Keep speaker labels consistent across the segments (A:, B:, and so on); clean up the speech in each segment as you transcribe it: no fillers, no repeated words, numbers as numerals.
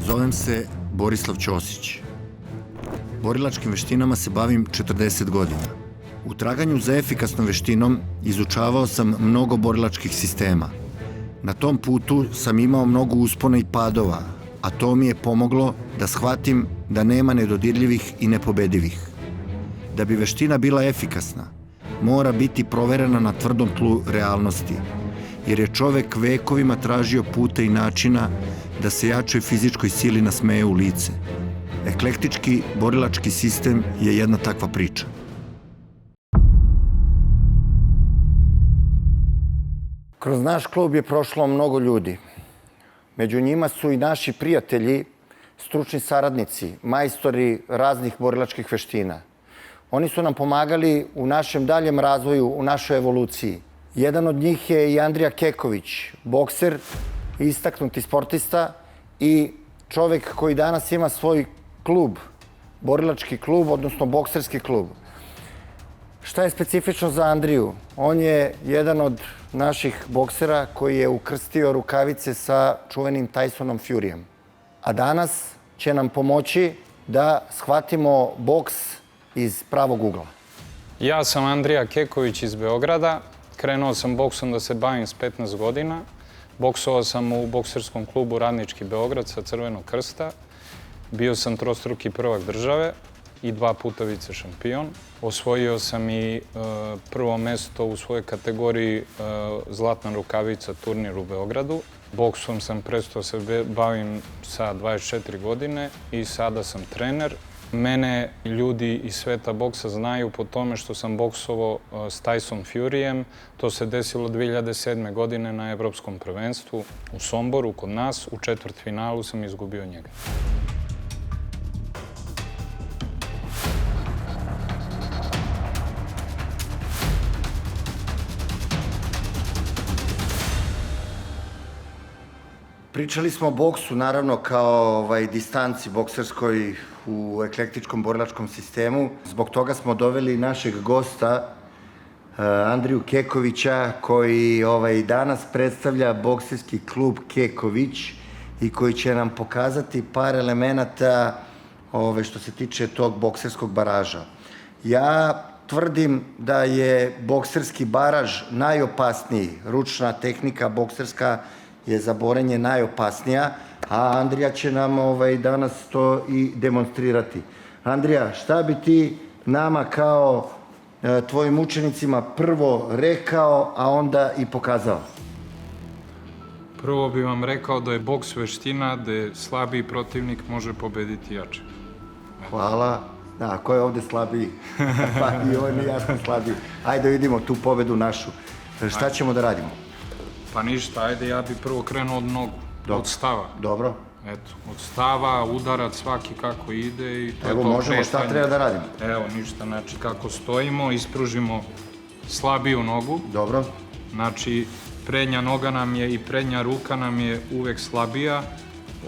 A: Zovem se Borislav Ćosić. Borilačkim veštinama se bavim 40 godina. U traganju za efikasnom veštinom izučavao sam mnogo borilačkih sistema. Na tom putu sam imao mnogo uspona i padova, a to mi je pomoglo da shvatim da nema nedodirljivih i nepobedivih. Da bi veština bila efikasna, mora biti proverena na tvrdom tlu realnosti, jer je čovek vekovima tražio puta i načina da se jačoj fizičkoj sili nasmeje u lice. Eklektički borilački sistem je jedna takva priča. Kroz naš klub je prošlo mnogo ljudi. Među njima su i naši prijatelji, stručni saradnici, majstori raznih borilačkih veština. Oni su nam pomagali u našem daljem razvoju, u našoj evoluciji. Jedan od njih je i Andrija Keković, bokser, istaknuti sportista i čovek koji danas ima svoj klub, borilački klub, odnosno bokserski klub. Šta je specifično za Andriju? On je jedan od naših boksera koji je ukrstio rukavice sa čuvenim Tysonom Furyjem. A danas će nam pomoći da shvatimo boks iz pravog ugla.
B: Ja sam Andrija Keković iz Beograda. Krenuo sam boksom da se bavim s 15 godina. Boksovao sam u bokserskom klubu Radnički Beograd sa Crvenog krsta. Bio sam trostruki prvak države i 2 puta vice šampion. Osvojio sam i prvo mesto u svojoj kategoriji Zlatna rukavica turnir u Beogradu. Boksom sam prestao se bavim sa 24 godine i sada sam trener. Mene ljudi iz sveta boksa znaju po tome što sam boksovao s Tyson Furyjem. To se desilo 2007. godine na Evropskom prvenstvu u Somboru kod nas. U četvrtfinalu sam izgubio njega.
A: Pričali smo o boksu, naravno, kao distanci bokserskoj u eklektičkom borilačkom sistemu. Zbog toga smo doveli našeg gosta, Andriju Kekovića, koji danas predstavlja bokserski klub Keković i koji će nam pokazati par elemenata što se tiče tog bokserskog baraža. Ja tvrdim da je bokserski baraž najopasniji, ručna tehnika bokserska je za borenje najopasnija, a Andrija će nam danas to i demonstrirati. Andrija, šta bi ti nama kao tvojim učenicima prvo rekao, a onda i pokazao?
B: Prvo bih vam rekao da je boks veština gde slabiji protivnik može pobediti jače.
A: Hvala. Da, ko je ovde slabiji? Pa i on je jasno slabiji. Ajde vidimo tu pobedu našu. Šta ćemo da radimo?
B: Pa ništa, ajde, ja bih prvo krenuo od nogu, od stava.
A: Dobro.
B: Eto, od stava, udarac svaki kako ide i to je to.
A: Evo, možemo, šta treba da radimo?
B: Evo, ništa, znači kako stojimo, ispružimo slabiju nogu.
A: Dobro.
B: Znači, prednja noga nam je i prednja ruka nam je uvek slabija,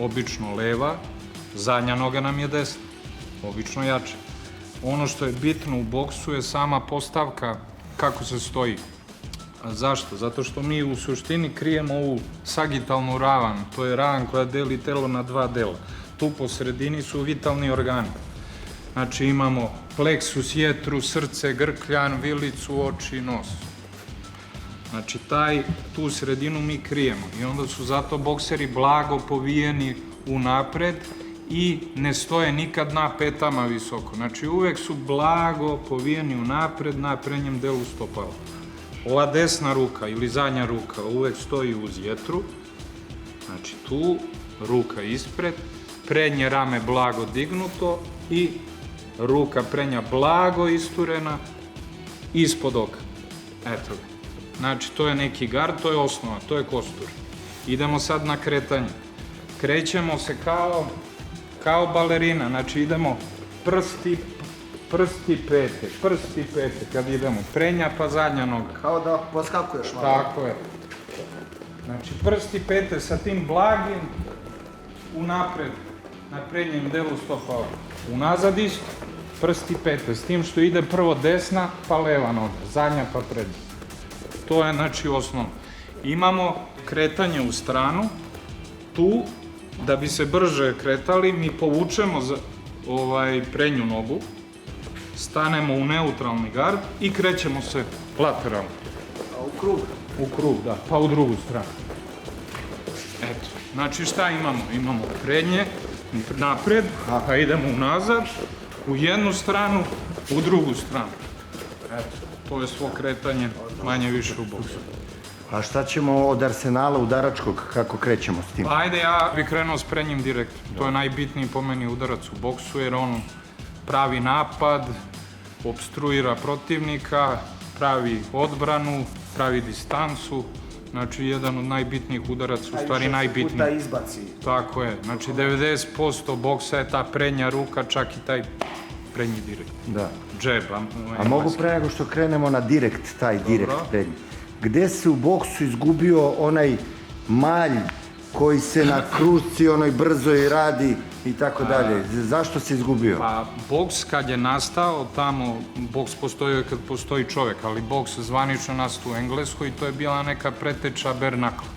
B: obično leva, zadnja noga nam je desna, obično jače. Ono što je bitno u boksu je sama postavka kako se stoji. Zašto? Zato što mi u suštini krijemo ovu sagitalnu ravan. To je ravan koja deli telo na 2 dela. Tu po sredini su vitalni organi. Znači imamo pleksus, jetru, srce, grkljan, vilicu, oči, nos. Znači tu sredinu mi krijemo i onda su zato bokseri blago povijeni unapred i ne stoje nikad na petama visoko. Znači uvek su blago povijeni unapred na prednjem delu stopala. Ova desna ruka ili zadnja ruka uvek stoji uz jetru, znači tu, ruka ispred, prednje rame blago dignuto i ruka prednja blago isturena ispod oka. Eto ga. Znači to je neki gard, to je osnova, to je kostur. Idemo sad na kretanje. Krećemo se kao balerina, znači idemo prsti pete, kad idemo, prednja pa zadnja noga.
A: Kao da poskakuješ malo.
B: Tako je. Znači prsti pete sa tim blagim unapred, na prednjem delu stopala. Unazad isto, prsti pete, s tim što ide prvo desna pa leva noga, zadnja pa prednja. To je znači osnovno. Imamo kretanje u stranu, tu da bi se brže kretali, mi povučemo prednju nogu, stanemo u neutralni gard i krećemo se lateralno.
C: A u krug?
B: U krug, da, pa u drugu stranu. Eto, znači šta imamo? Imamo prednje, napred, pa idemo unazad, u jednu stranu, u drugu stranu. Eto, to je svo kretanje manje više u boksu.
A: A šta ćemo od arsenala udaračkog, kako krećemo s tim?
B: Ajde, ja bih krenuo s prednjim direktom. To je najbitniji po meni udarac u boksu, jer on pravi napad, opstruira protivnika, pravi odbranu, pravi distancu. Znači, jedan od najbitnijih udaraca, u stvari najbitniji.
C: Puta izbaci.
B: Tako je. Znači, 90% boksa je ta prednja ruka, čak i taj prednji direkt.
A: Da.
B: Džeb.
A: A mogu pre nego što krenemo na direkt, taj direkt prednji. Gde se u boksu izgubio onaj malj koji se na krušci onoj brzoj radi i tako dalje? Zašto se izgubio?
B: Pa, boks kad je nastao, tamo, boks postoji kad postoji čovek, ali boks zvanično nastao u Engleskoj i to je bila neka preteča bare knuckle.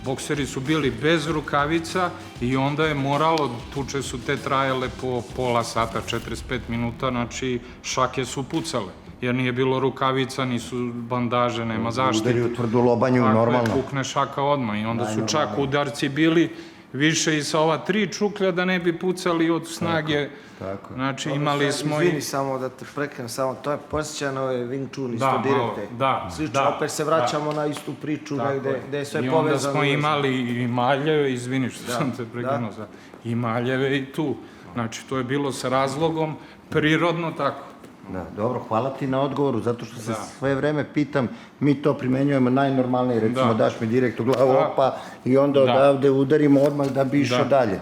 B: Bokseri su bili bez rukavica i onda je moralo, tuče su te trajale po pola sata, 45 minuta, znači šake su pucale. Jer nije bilo rukavica, nisu bandaže, nema zaštite.
A: Udari u tvrdu lobanju, normalno.
B: Tako je, pukne šaka odmah i onda su čak udarci bili više i sa ova 3 čuklja da ne bi pucali od snage.
A: Tako.
B: Znači imali smo i...
C: Izvini samo da te prekrenem, samo to je posjeća na ove Wing Chun isto direkte.
B: Da,
C: slično, opet se vraćamo na istu priču gde je sve
B: I
C: povezano.
B: onda smo imali i maljeve, izvini što sam te prekrenuo, i maljeve i tu. Znači to je bilo sa razlogom, prirodno tako.
A: Da, dobro, hvala ti na odgovoru, zato što se sve vreme pitam, mi to primenjujemo najnormalnije, recimo daš mi direkt u glavu, opa, i onda odavde udarimo odmah da bi išao dalje.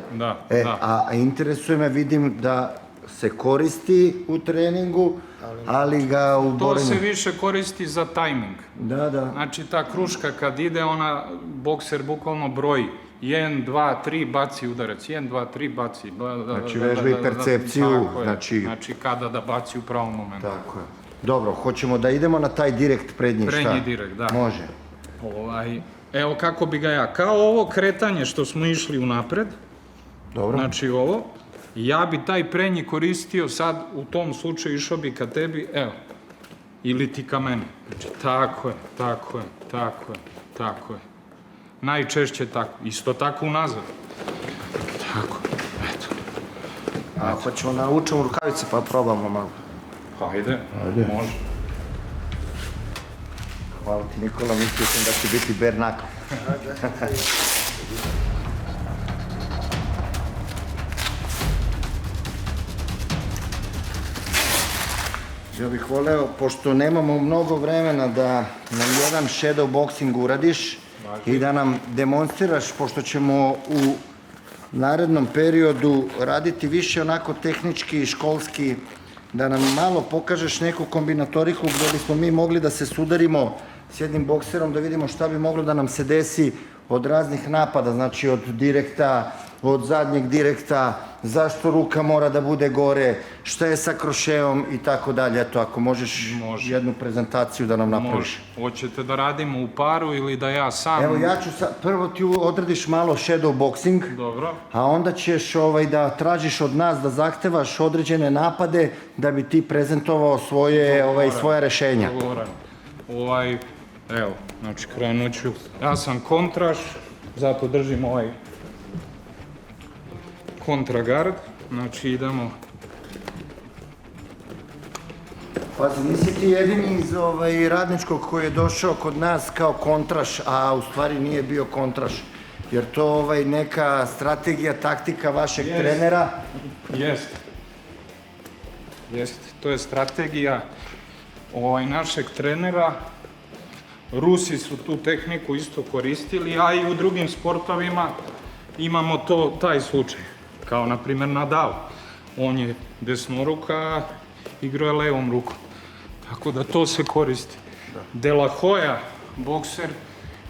A: A interesuje me, vidim da se koristi u treningu, ali ga u borenju...
B: To se više koristi za tajming.
A: Da.
B: Znači ta kruška kad ide, ona, bokser bukvalno broji. 1, 2, 3, baci udarac, 1, 2, 3, baci.
A: Znači vežba i percepciju.
B: Znači kada da baci u pravom momentu.
A: Tako je. Dobro, hoćemo da idemo na taj direkt prednji, šta?
B: Prednji direkt, da.
A: Može.
B: Evo kako bi ga ja, kao ovo kretanje što smo išli unapred,
A: dobro.
B: Znači ovo, ja bi taj prednji koristio sad, u tom slučaju išao bi ka tebi, evo, ili ti ka meni. Znači, tako je. Najčešće tako, isto tako unazad. Tako, eto.
C: A hoćemo naučimo rukavice pa probamo malo.
B: Ajde, može.
A: Hvala ti Nikola, mislio sam da će biti bare knuckle. Ja bih voleo, pošto nemamo mnogo vremena, da nam jedan shadow boxing uradiš i da nam demonstriraš, pošto ćemo u narednom periodu raditi više onako tehnički i školski, da nam malo pokažeš neku kombinatoriku gdje bismo mi mogli da se sudarimo s jednim bokserom, da vidimo šta bi moglo da nam se desi od raznih napada, znači od direkta, od zadnjeg direkta, zašto ruka mora da bude gore, šta je sa krošeom i tako dalje. Eto, ako možeš jednu prezentaciju da nam napraviš.
B: Hoćete da radimo u paru ili da ja sam...
A: Evo, ja ću prvo ti odradiš malo shadow boxing,
B: Dobro.
A: a onda ćeš da tražiš od nas da zahtevaš određene napade da bi ti prezentovao svoja rešenja.
B: Evo, znači krenut ću. Ja sam kontraš, zato držim ovaj kontragard, znači idemo...
A: Pazi, nisi ti jedini iz radničkog koji je došao kod nas kao kontraš, a u stvari nije bio kontraš. Jer to neka strategija, taktika vašeg trenera?
B: Jeste. To je strategija našeg trenera. Rusi su tu tehniku isto koristili, a i u drugim sportovima imamo taj slučaj. Kao, na primjer, Nadal. On je desnoruka, a igrao je levom rukom. Tako da to se koristi. De La Hoya, bokser,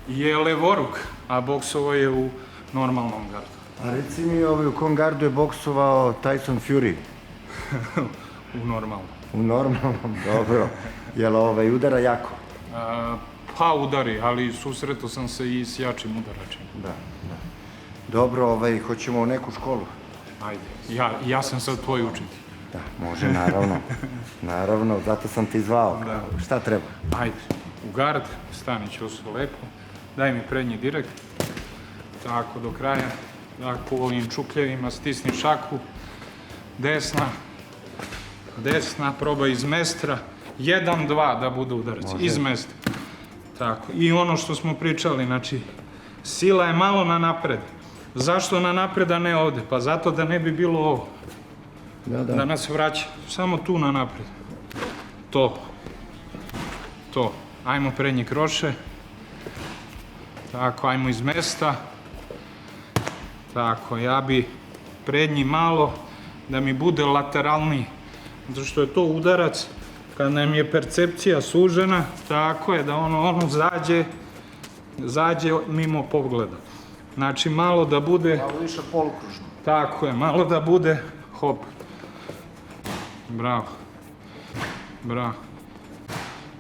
B: je levoruk, a boksovo je u normalnom gardu.
A: A reci mi, u kom gardu je boksovao Tyson Fury?
B: U normalnom.
A: U normalnom, dobro. Jel udara jako?
B: Pa udari, ali susretao sam se i s jačim udaračima.
A: Da. Dobro, hoćemo u neku školu.
B: Ajde, ja sam sad tvoj učitelj.
A: Da, može, naravno. Naravno, zato sam ti zvao.
B: Da.
A: Šta treba?
B: Ajde, u gard, stani ćosu lepo. Daj mi prednji direkt. Tako, do kraja. Tako, u ovim čukljevima stisni šaku. Desna. Desna, probaj iz mestra. 1, 2 da budu udarci. Iz mestra. Tako, i ono što smo pričali, znači, sila je malo na napred. Zašto na napred, a ne ovde? Pa zato da ne bi bilo ovo. Da nas vraća. Samo tu na napred. To. Ajmo prednji kroše. Tako, ajmo iz mesta. Tako, ja bi prednji malo da mi bude lateralniji. Zato što je to udarac kad nam je percepcija sužena, tako je da ono zađe mimo pogleda. Znači malo da bude...
C: Malo više polukružno.
B: Tako je, malo da bude hop. Bravo.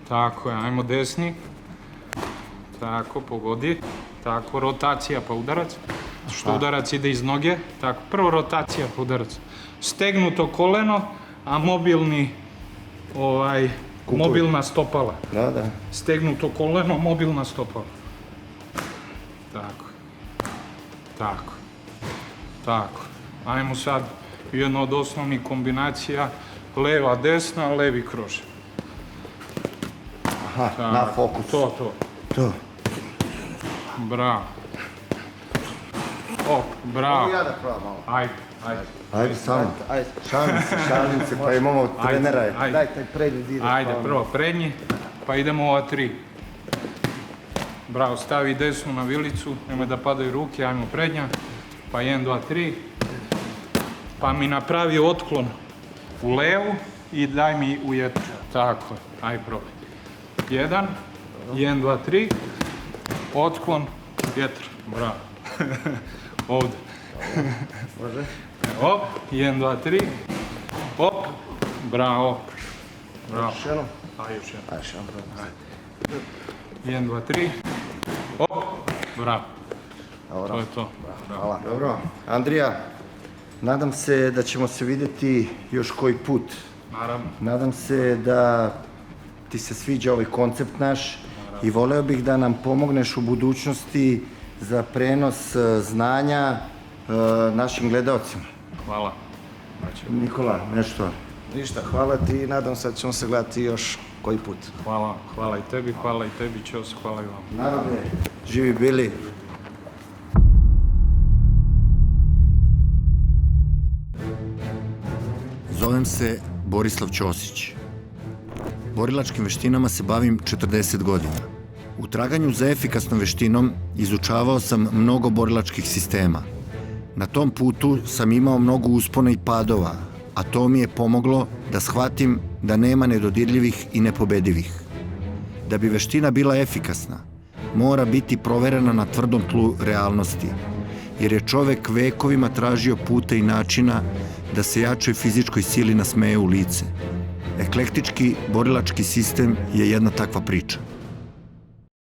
B: Tako je, ajmo desni. Tako, pogodi. Tako, rotacija pa udarac. Što udarac ide iz noge. Tako, prvo rotacija pa udarac. Stegnuto koleno, a mobilna stopala.
A: Da.
B: Stegnuto koleno, mobilna stopala. Tako. Ajmo sad jedna od osnovnih kombinacija. Leva, desna, levi kroš.
A: Aha, na fokus. To.
B: Bravo. Bravo.
C: Mogu ja da probam malo?
B: Ajde.
A: Samo. Šalim se, pa imamo trenera.
C: Daj taj prednji direkt.
B: Ajde, prvo prednji, pa idemo ova 3. Bravo, stavi desnu na vilicu, nemoj da padaju ruke, ajmo prednja. Pa 1, 2, 3. Pa mi napravi otklon u levu i daj mi u jetru. Tako je, ajde probaj. 1, 2, 3. Otklon, jetru. Bravo. Ovde.
C: Može?
B: Hop, 1, 2, 3. Hop, bravo.
C: Još jednom?
B: Ajde, još jednom.
C: Ajde, još jednom.
B: 1, 2, 3. Hop, bravo.
C: Dobro.
B: To je to.
C: Hvala.
A: Dobro. Andrija, nadam se da ćemo se vidjeti još koji put.
B: Naravno.
A: Nadam se da ti se sviđa ovaj koncept naš i voleo bih da nam pomogneš u budućnosti za prenos znanja našim gledalcima.
B: Hvala.
A: Nikola, nešto?
C: Ništa, hvala ti i nadam se da ćemo se gledati još koji put.
B: Hvala i tebi, Ćos, hvala i vam.
A: Narode, živi bili. Zovem se Borislav Ćosić. Borilačkim veštinama se bavim 40 godina. U traganju za efikasnom veštinom izučavao sam mnogo borilačkih sistema. Na tom putu sam imao mnogo uspona i padova, a to mi je pomoglo da shvatim da nema nedodirljivih i nepobedivih. Da bi veština bila efikasna, mora biti proverena na tvrdom tlu realnosti, jer je čovek vekovima tražio puta i načina da se jačoj fizičkoj sili nasmeje u lice. Eklektički borilački sistem je jedna takva priča.